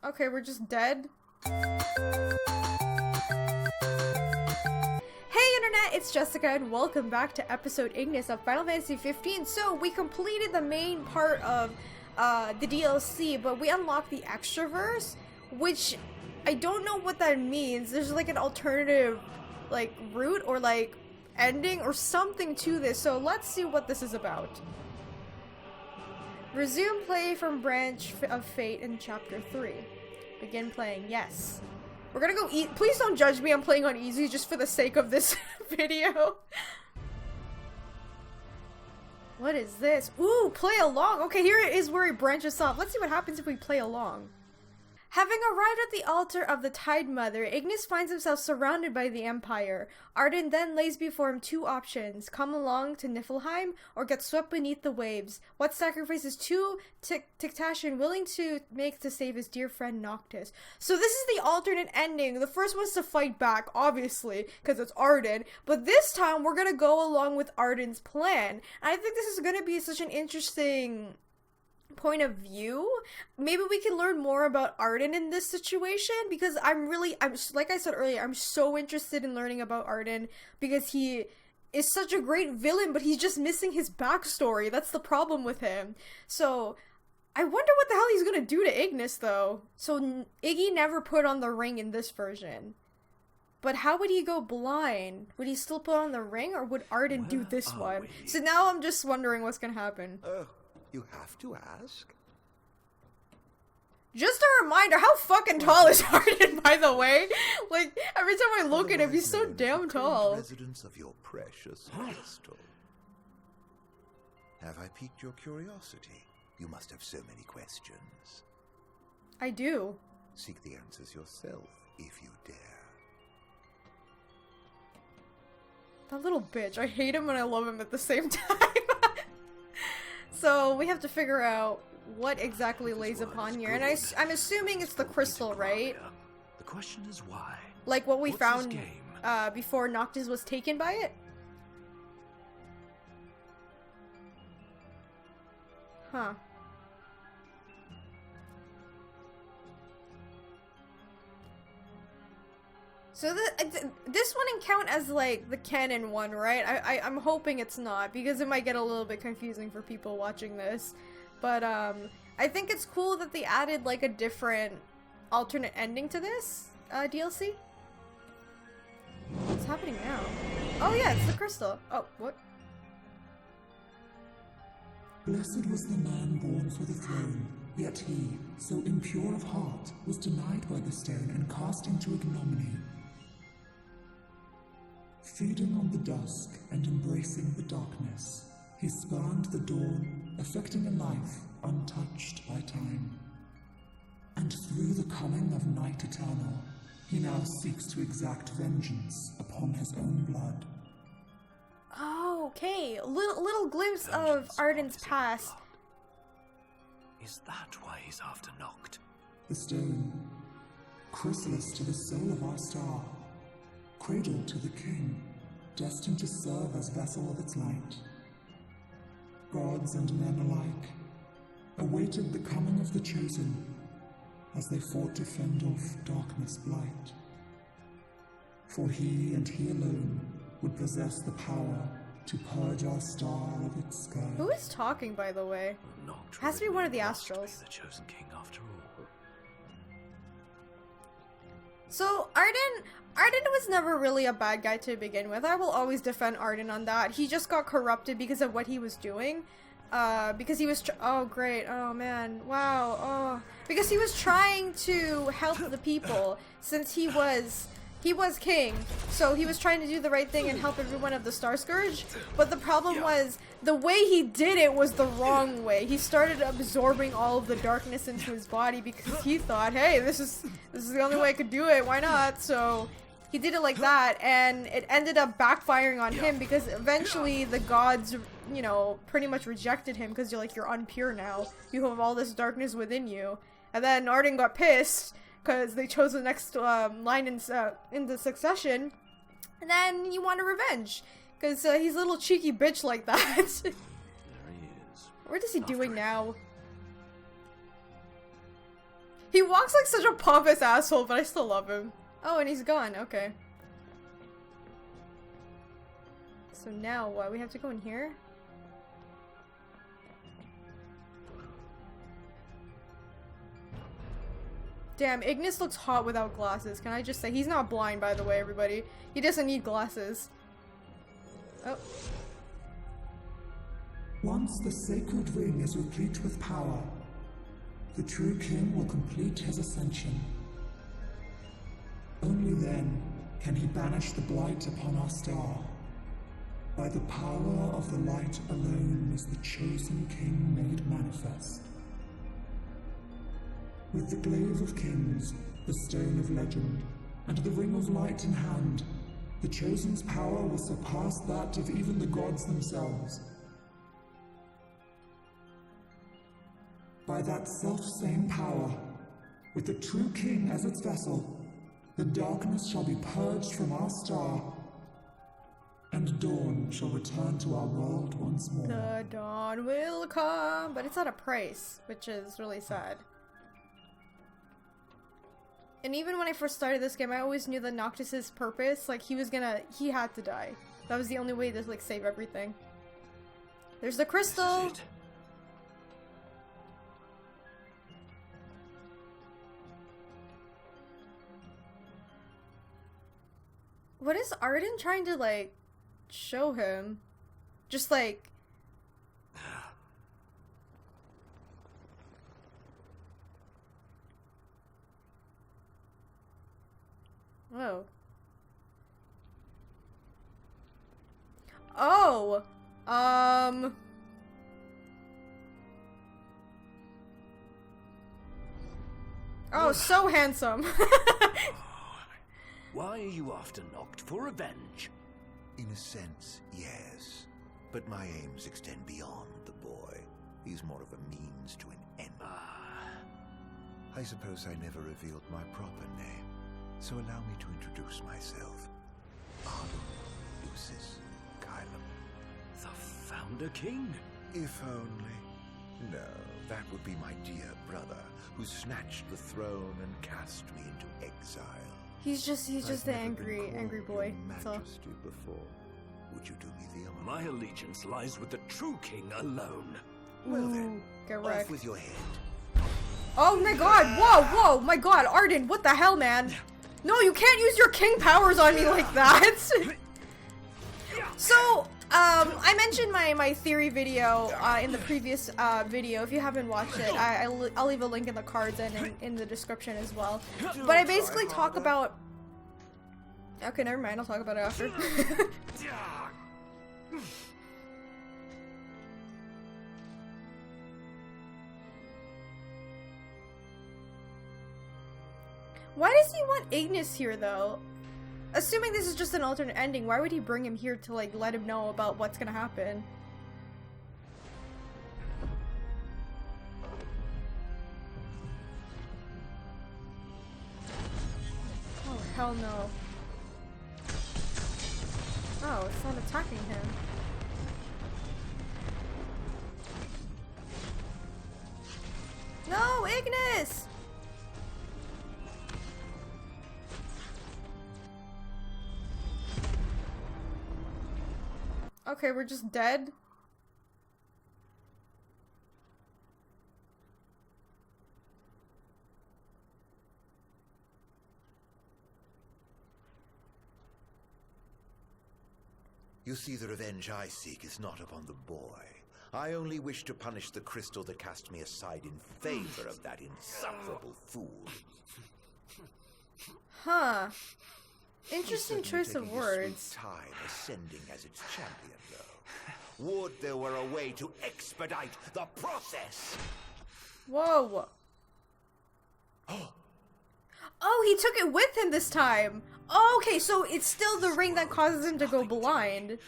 Okay, we're just dead. Hey internet, it's Jessica and welcome back to episode Ignis of Final Fantasy 15. So we completed the main part of the DLC, but we unlocked the extraverse, which I don't know what that means. There's like an alternative like route or like ending or something to this, so let's see what this is about. Resume play from Branch of Fate in Chapter 3. Begin playing, yes. We're gonna go eat. Please don't judge me, I'm playing on easy just for the sake of this video. What is this? Ooh, play along. Okay, here it is where he branches off. Let's see what happens if we play along. Having arrived at the altar of the Tide Mother, Ignis finds himself surrounded by the Empire. Arden then lays before him two options: come along to Niflheim, or get swept beneath the waves. What sacrifice is Tiktashin willing to make to save his dear friend Noctis? So this is the alternate ending. The first one's to fight back, obviously, because it's Arden. But this time, we're gonna go along with Arden's plan. And I think this is gonna be such an interesting point of view. Maybe we can learn more about Arden in this situation, because I'm like I said earlier, I'm so interested in learning about Arden because he is such a great villain, but he's just missing his backstory. That's the problem with him. So I wonder what the hell he's gonna do to Ignis though. So Iggy never put on the ring in this version, but how would he go blind? Would he still put on the ring, or would Arden do this one? So now I'm just wondering what's gonna happen. You have to ask. Just a reminder, how fucking tall is Arden, by the way? Like, every time I look at him, he's so damn tall. Residence of your precious crystal. Have I piqued your curiosity? You must have so many questions. I do. Seek the answers yourself, if you dare. That little bitch. I hate him and I love him at the same time. So we have to figure out what exactly lays upon here, and I'm assuming it's the crystal, right? The question is why. Like what we found before Noctis was taken by it? Huh. So this one can count as like the canon one, right? I'm hoping it's not, because it might get a little bit confusing for people watching this. But I think it's cool that they added like a different alternate ending to this DLC. What's happening now? Oh yeah, it's the crystal. Oh, what? Blessed was the man born for the throne, yet he, so impure of heart, was denied by the stone and cast into ignominy. Feeding on the dusk and embracing the darkness, he spurned the dawn, affecting a life untouched by time. And through the coming of night eternal, he now seeks to exact vengeance upon his own blood. Oh, okay. Little glimpse of Arden's past. Is that why he's after Noct? The stone, chrysalis to the soul of our star, cradle to the king, destined to serve as vessel of its light. Gods and men alike awaited the coming of the chosen as they fought to fend off darkness' blight. For he and he alone would possess the power to purge our star of its scourge. Who is talking, by the way? Noct Has to be one of the must be Astrals. the chosen king after all. So Arden was never really a bad guy to begin with. I will always defend Arden on that. He just got corrupted because of what he was doing. Because he was oh great, oh man, wow, oh, because he was trying to help the people since he was king, so he was trying to do the right thing and help everyone of the Star Scourge. But the problem was the way he did it was the wrong way. He started absorbing all of the darkness into his body because he thought, hey, this is the only way I could do it. Why not? So he did it like that, and it ended up backfiring on him because eventually the gods, you know, pretty much rejected him because you're unpure now. You have all this darkness within you. And then Arden got pissed because they chose the next line in the succession, and then he wanted revenge because he's a little cheeky bitch like that. There he is. What is he doing now? He walks like such a pompous asshole, but I still love him. Oh, and he's gone. Okay. So now what? We have to go in here? Damn, Ignis looks hot without glasses. Can I just say? He's not blind, by the way, everybody. He doesn't need glasses. Oh. Once the sacred ring is replete with power, the true king will complete his ascension. Only then can he banish the blight upon our star. By the power of the light alone is the chosen king made manifest. With the glaive of kings, the stone of legend, and the ring of light in hand, the chosen's power will surpass that of even the gods themselves. By that self-same power, with the true king as its vessel, the darkness shall be purged from our star, and dawn shall return to our world once more. The dawn will come, but it's at a price, which is really sad. And even when I first started this game, I always knew that Noctis's purpose, like he had to die. That was the only way to like save everything. There's the crystal! This is it. What is Arden trying to like show him? Just like... Oh. Oh! Oh, so handsome! Why are you after Noct? For revenge? In a sense, yes. But my aims extend beyond the boy. He's more of a means to an end. I suppose I never revealed my proper name, so allow me to introduce myself. Ardum Lucis Kylum. The Founder King? If only. No, that would be my dear brother, who snatched the throne and cast me into exile. He's just I've the never angry been called boy. Your That's all. Majesty before. Would you do me the honor? My allegiance lies with the true king alone. Well then, Get off wrecked. with your head. Oh my god, whoa, my god, Arden, what the hell, man? No, you can't use your king powers on me like that! So, I mentioned my theory video in the previous video. If you haven't watched it, I'll leave a link in the cards and in the description as well. But I basically talk about... Okay, never mind, I'll talk about it after. Why does he want Ignis here, though? Assuming this is just an alternate ending, why would he bring him here to, like, let him know about what's gonna happen? Oh, hell no. Oh, it's not attacking him. No, Ignis! Okay, we're just dead. You see, the revenge I seek is not upon the boy. I only wish to punish the crystal that cast me aside in favor of that insufferable fool. Huh. He's Interesting certainly choice of taking his sweet words. time ascending as its champion, though. Would there were a way to expedite the process! Whoa. Oh, he took it with him this time. Oh, okay, so it's still the ring that causes him to go blind.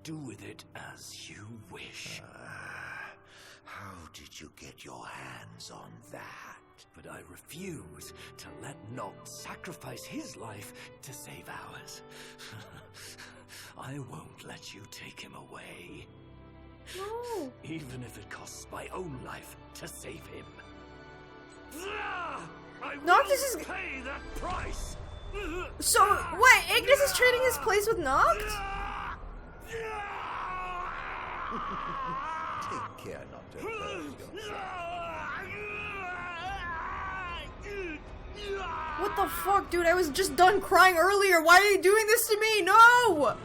Do with it as you wish. How did you get your hands on that? But I refuse to let Noct sacrifice his life to save ours. I won't let you take him away. No. Even if it costs my own life to save him. Noctis is... pay that price. So, what? Ignis is trading his place with Noct? Take care not to hurt yourself. What the fuck, dude? I was just done crying earlier. Why are you doing this to me? No!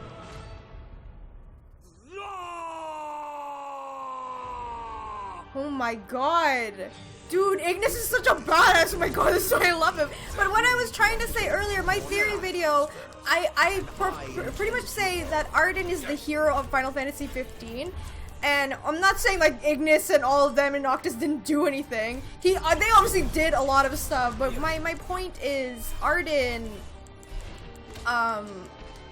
Oh my god. Dude, Ignis is such a badass. Oh my god, this is why I love him. But what I was trying to say earlier, my theory video, I pretty much say that Arden is the hero of Final Fantasy 15. And I'm not saying like Ignis and all of them and Noctis didn't do anything. They obviously did a lot of stuff, but my point is Arden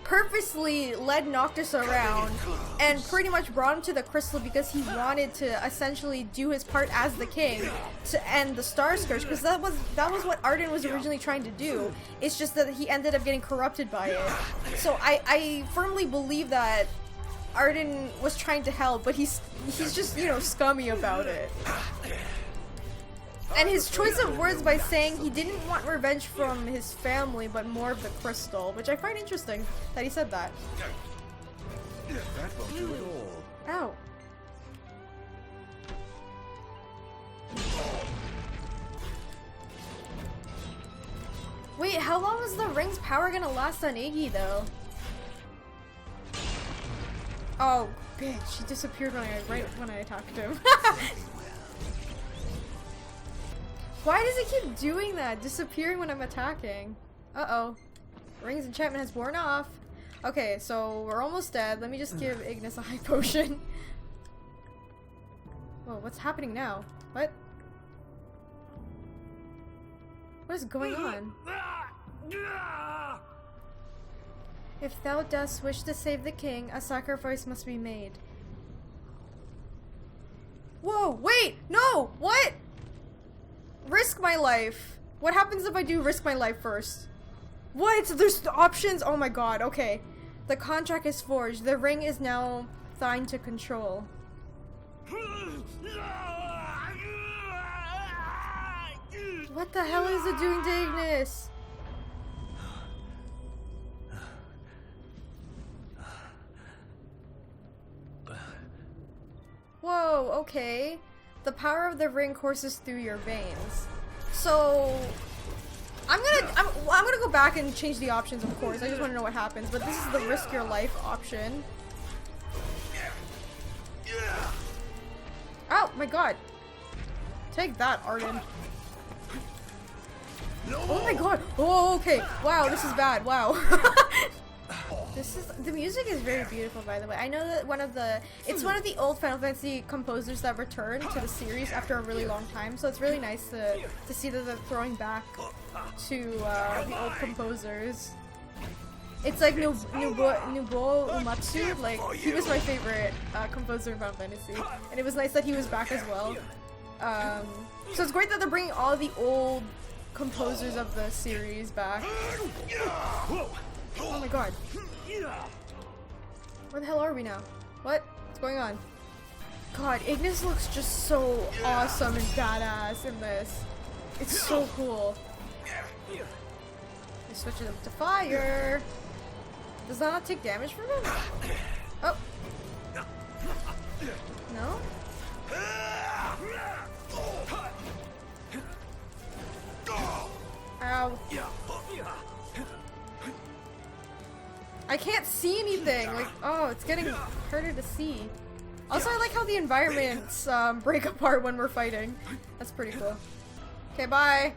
purposely led Noctis around and pretty much brought him to the crystal because he wanted to essentially do his part as the king to end the Star Scourge, because that was what Arden was originally trying to do. It's just that he ended up getting corrupted by it. So I firmly believe that Arden was trying to help, but he's just, you know, scummy about it. And his choice of words by saying he didn't want revenge from his family, but more of the crystal, which I find interesting that he said that. That won't do at all. Ow. Wait, how long is the ring's power gonna last on Iggy, though? Oh, bitch, he disappeared right when I attacked him. Why does he keep doing that? Disappearing when I'm attacking. Uh-oh. Ring's enchantment has worn off. Okay, so we're almost dead. Let me just give Ignis a high potion. Whoa, what's happening now? What? What is going on? If thou dost wish to save the king, a sacrifice must be made. Whoa, wait! No! What? Risk my life. What happens if I do risk my life first? What? There's options? Oh my god, okay. The contract is forged. The ring is now thine to control. What the hell is it doing to Ignis? Whoa, okay. The power of the ring courses through your veins. So I'm gonna go back and change the options, of course. I just want to know what happens, but this is the risk your life option. Oh my god. Take that, Arden. Oh my god. Oh, okay. Wow, this is bad. Wow. The music is very beautiful, by the way. I know that it's one of the old Final Fantasy composers that returned to the series after a really long time, so it's really nice to see that they're throwing back to the old composers. It's like Nobuo Uematsu, like he was my favorite composer in Final Fantasy, and it was nice that he was back as well. So it's great that they're bringing all the old composers of the series back. Oh my god. Where the hell are we now? What's going on? God, Ignis looks just so awesome and badass in this. It's so cool. I switch it up to fire. Does that not take damage from him? Oh. No? Ow. I can't see anything. Like, oh, it's getting harder to see. Also, I like how the environments break apart when we're fighting. That's pretty cool. Okay, bye.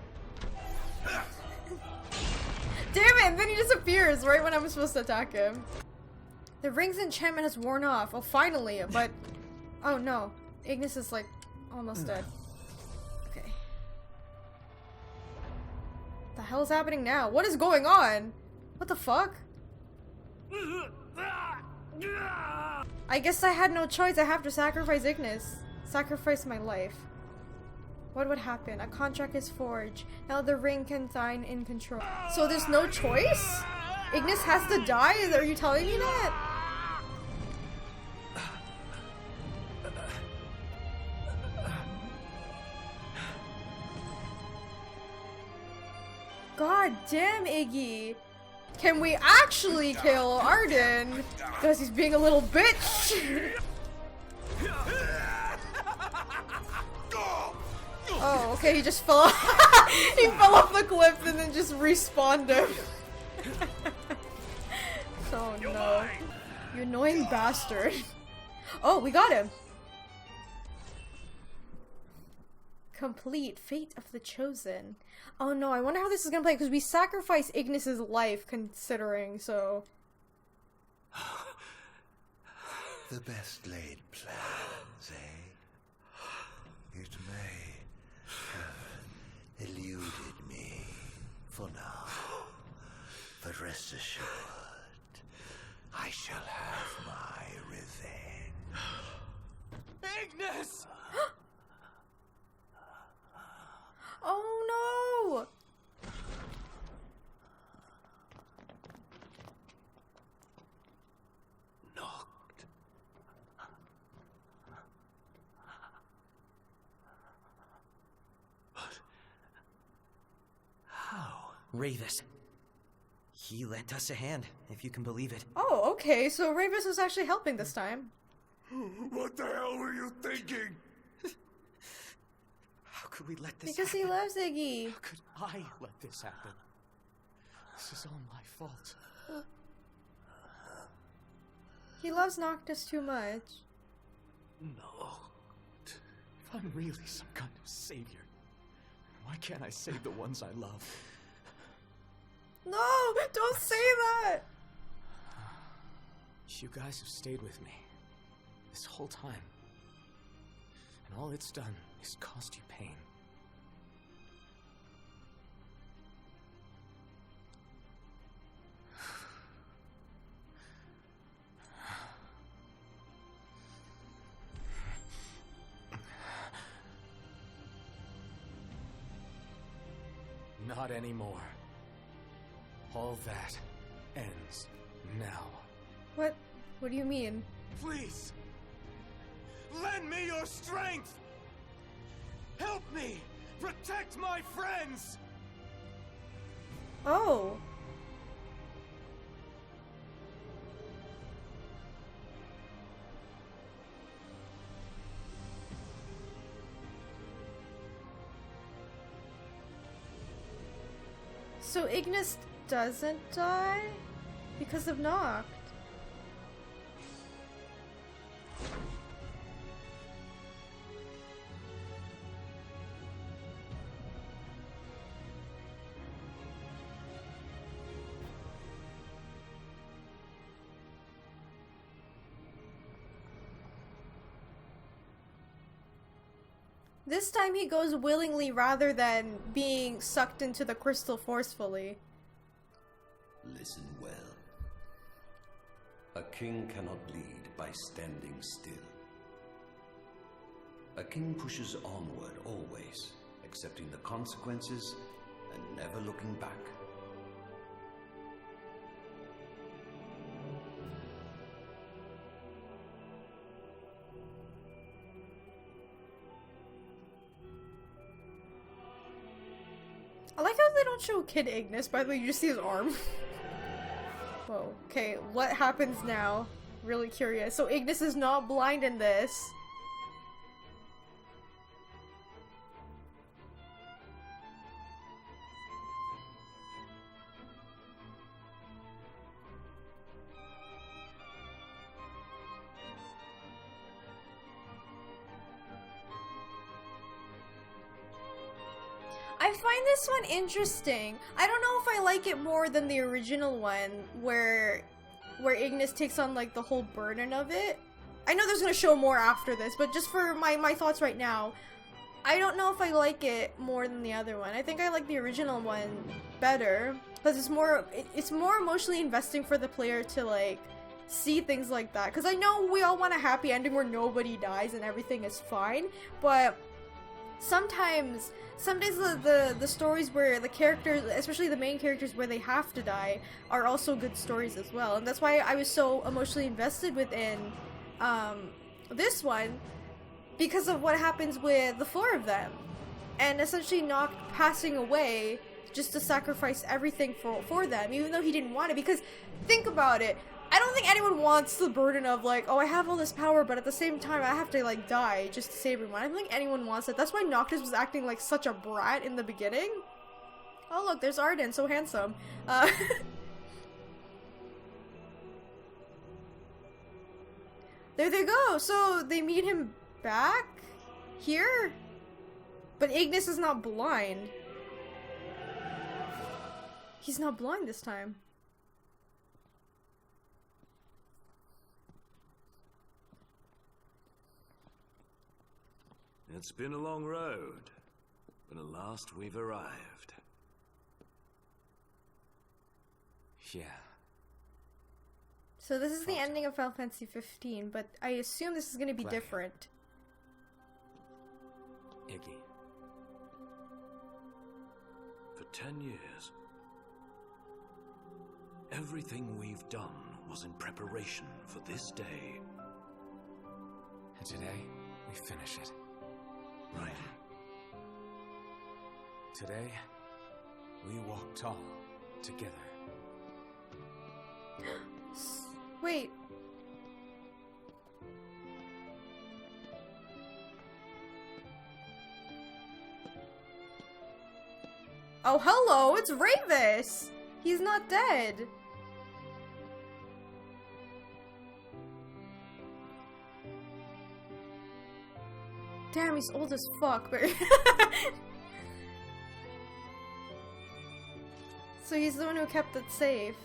Damn it! And then he disappears right when I'm supposed to attack him. The ring's enchantment has worn off. Oh, finally. But, oh no, Ignis is like almost dead. Okay. What the hell is happening now? What is going on? What the fuck? I guess I had no choice. I have to sacrifice Ignis. Sacrifice my life. What would happen? A contract is forged. Now the ring can thine in control. So there's no choice? Ignis has to die? Are you telling me that? God damn, Iggy. Can we actually kill Arden? Because he's being a little bitch. Oh, okay, he just fell off. He fell off the cliff and then just respawned him. Oh no. You annoying bastard. Oh, we got him. Complete Fate of the Chosen. Oh no, I wonder how this is gonna play because we sacrificed Ignis's life considering, so. The best laid plans, eh? It may have eluded me for now, but rest assured, I shall have my revenge. Ignis! Oh no! Knocked. But how? Ravis. He lent us a hand, if you can believe it. Oh, okay, so Ravis was actually helping this time. What the hell were you thinking? How could we let this Because happen? he loves Iggy. How could I let this happen? This is all my fault. He loves Noctis too much. No. If I'm really some kind of savior, why can't I save the ones I love? No! Don't say that! You guys have stayed with me this whole time. And all it's done is caused you pain. Not anymore. All that ends now. What? What do you mean? Please! Lend me your strength! Help me! Protect my friends! Oh. So Ignis doesn't die? Because of Noct. This time he goes willingly rather than being sucked into the crystal forcefully. Listen well. A king cannot lead by standing still. A king pushes onward always, accepting the consequences and never looking back. I like how they don't show Kid Ignis, by the way, you just see his arm. Whoa, okay, what happens now? Really curious. So Ignis is not blind in this. I find this one interesting. I don't know if I like it more than the original one where Ignis takes on like the whole burden of it. I know there's gonna show more after this, but just for my thoughts right now, I don't know if I like it more than the other one. I think I like the original one better because it's more emotionally investing for the player to like see things like that. Because I know we all want a happy ending where nobody dies and everything is fine, but sometimes the stories where the characters, especially the main characters where they have to die, are also good stories as well. And that's why I was so emotionally invested within this one, because of what happens with the four of them. And essentially Noct passing away just to sacrifice everything for them, even though he didn't want it. Because think about it, I don't think anyone wants the burden of like, oh, I have all this power, but at the same time I have to like die just to save everyone. I don't think anyone wants it. That's why Noctis was acting like such a brat in the beginning. Oh look, there's Arden, so handsome. There they go. So they meet him back here, but Ignis is not blind. He's not blind this time. It's been a long road, but at last we've arrived. Yeah. So this is the ending of Final Fantasy 15, but I assume this is going to be different. Iggy. For 10 years, everything we've done was in preparation for this day. And today, we finish it. Right. Today, we walk tall together. Wait. Oh, hello, it's Ravis! He's not dead. Damn, he's old as fuck, but so he's the one who kept it safe.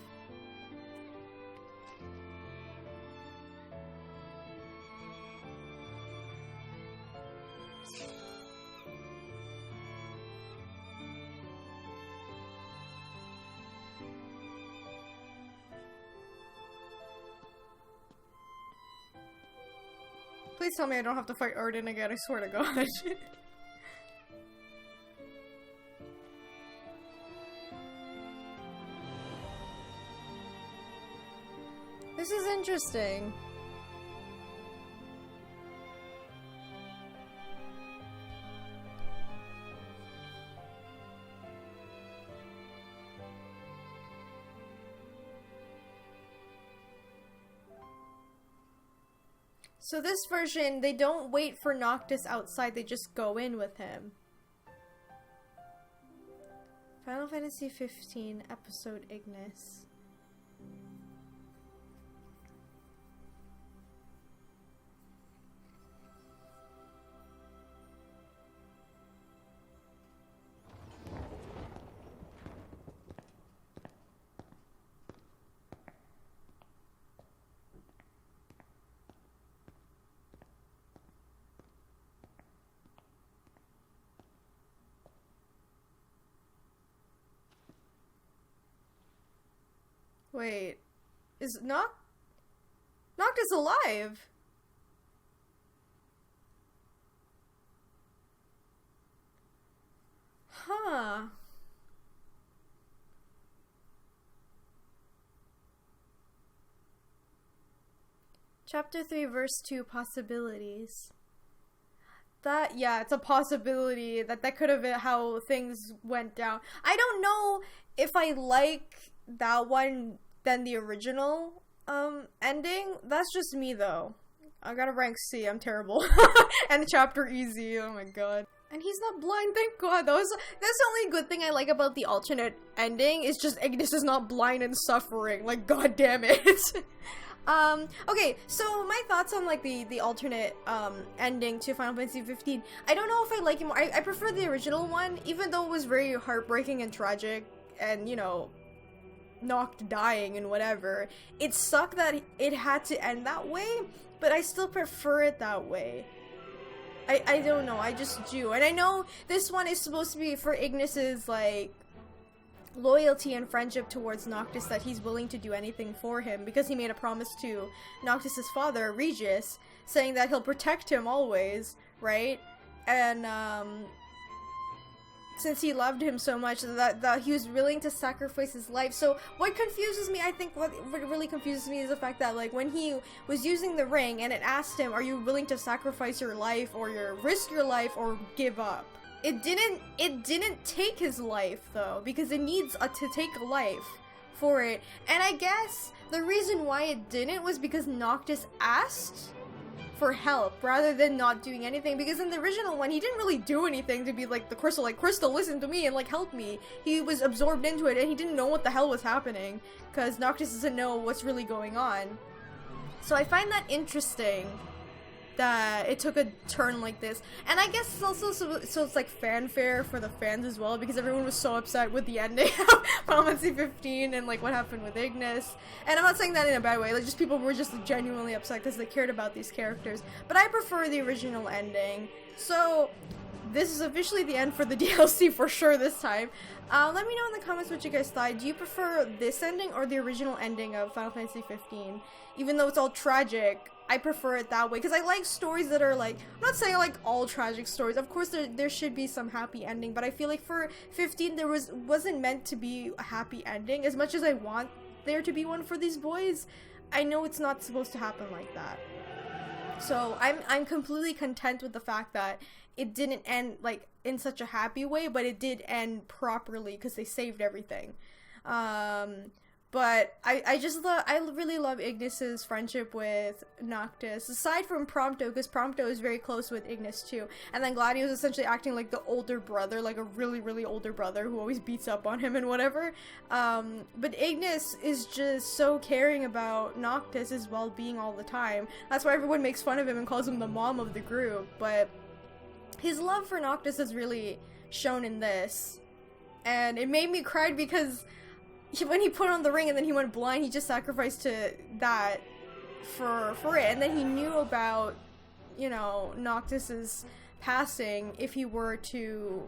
Please tell me I don't have to fight Arden again, I swear to God. This is interesting. So this version, they don't wait for Noctis outside, they just go in with him. Final Fantasy 15, Episode Ignis. Wait, is Noctis alive? Huh. Chapter 3, verse 2, possibilities. That, yeah, it's a possibility that could have been how things went down. I don't know if I like that one than the original ending. That's just me though. I got a rank C, I'm terrible. And chapter easy, oh my god. And he's not blind, thank god. That's the only good thing I like about the alternate ending, is just Ignis is not blind and suffering. Like, god damn it. Okay, so my thoughts on like the alternate ending to Final Fantasy 15. I don't know if I like it more. I prefer the original one, even though it was very heartbreaking and tragic and, you know, Noct dying and whatever. It sucked that it had to end that way, but I still prefer it that way. I don't know, I just do. And I know this one is supposed to be for Ignis's like loyalty and friendship towards Noctis, that he's willing to do anything for him because he made a promise to Noctis's father, Regis, saying that he'll protect him always, right? And since he loved him so much, that he was willing to sacrifice his life. So what confuses me, I think what really confuses me is the fact that, like, when he was using the ring and it asked him, are you willing to sacrifice your life or risk your life or give up? It didn't take his life though, because it needs to take a life for it. And I guess the reason why it didn't was because Noctis asked for help rather than not doing anything, because in the original one he didn't really do anything to be like the crystal, like, Crystal, listen to me and like help me. He was absorbed into it and he didn't know what the hell was happening because Noctis doesn't know what's really going on. So I find that interesting that it took a turn like this, and I guess it's also so it's like fanfare for the fans as well, because everyone was so upset with the ending of Final Fantasy 15 and like what happened with Ignis. And I'm not saying that in a bad way, like, just people were just genuinely upset because they cared about these characters, but I prefer the original ending. So this is officially the end for the DLC for sure this time. Let me know in the comments what you guys thought. Do you prefer this ending or the original ending of Final Fantasy 15? Even though it's all tragic, I prefer it that way, because I like stories that are like, I'm not saying I like all tragic stories, of course there should be some happy ending, but I feel like for 15 there wasn't meant to be a happy ending. As much as I want there to be one for these boys, I know it's not supposed to happen like that. So I'm completely content with the fact that it didn't end like in such a happy way, but it did end properly because they saved everything. But I really love Ignis's friendship with Noctis, aside from Prompto, because Prompto is very close with Ignis too, and then Gladio is essentially acting like the older brother, like a really older brother who always beats up on him and whatever. But Ignis is just so caring about Noctis' well-being all the time. That's why everyone makes fun of him and calls him the mom of the group, but his love for Noctis is really shown in this, and it made me cry because when he put on the ring and then he went blind, he just sacrificed to that for it, and then he knew about, you know, Noctis's passing if he were to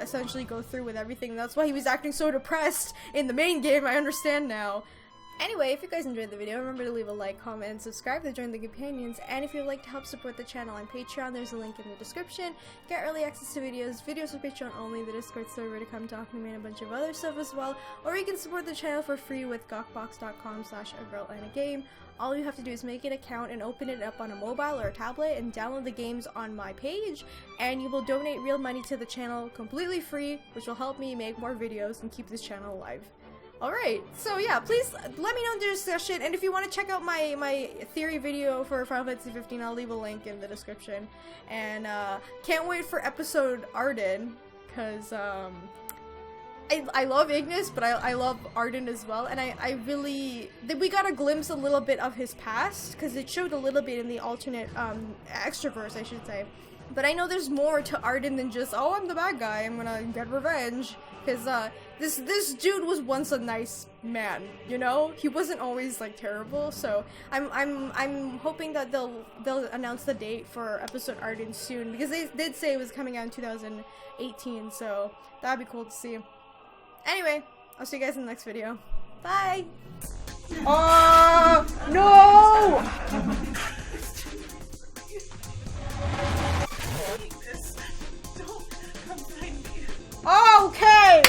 essentially go through with everything. That's why he was acting so depressed in the main game, I understand now. Anyway, if you guys enjoyed the video, remember to leave a like, comment, and subscribe to join the companions, and if you'd like to help support the channel on Patreon, there's a link in the description. Get early access to videos for Patreon only, the Discord server to come talk to me, and a bunch of other stuff as well, or you can support the channel for free with gawkbox.com/AGirlAndAGame. All you have to do is make an account and open it up on a mobile or a tablet and download the games on my page, and you will donate real money to the channel completely free, which will help me make more videos and keep this channel alive. Alright, so yeah, please let me know in the discussion, and if you want to check out my theory video for Final Fantasy 15, I'll leave a link in the description. And can't wait for episode Arden, because I love Ignis, but I love Arden as well, and we got a glimpse a little bit of his past, because it showed a little bit in the alternate extraverse, I should say. But I know there's more to Arden than just, oh, I'm the bad guy, I'm gonna get revenge. Because this dude was once a nice man, you know? He wasn't always like terrible. So I'm hoping that they'll announce the date for episode Arden soon, because they did say it was coming out in 2018. So that'd be cool to see. Anyway, I'll see you guys in the next video. Bye. No! Okay!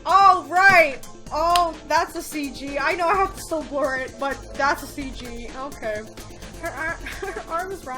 Alright! Oh, that's a CG. I know I have to still blur it, but that's a CG. Okay. Her arm is wrapped.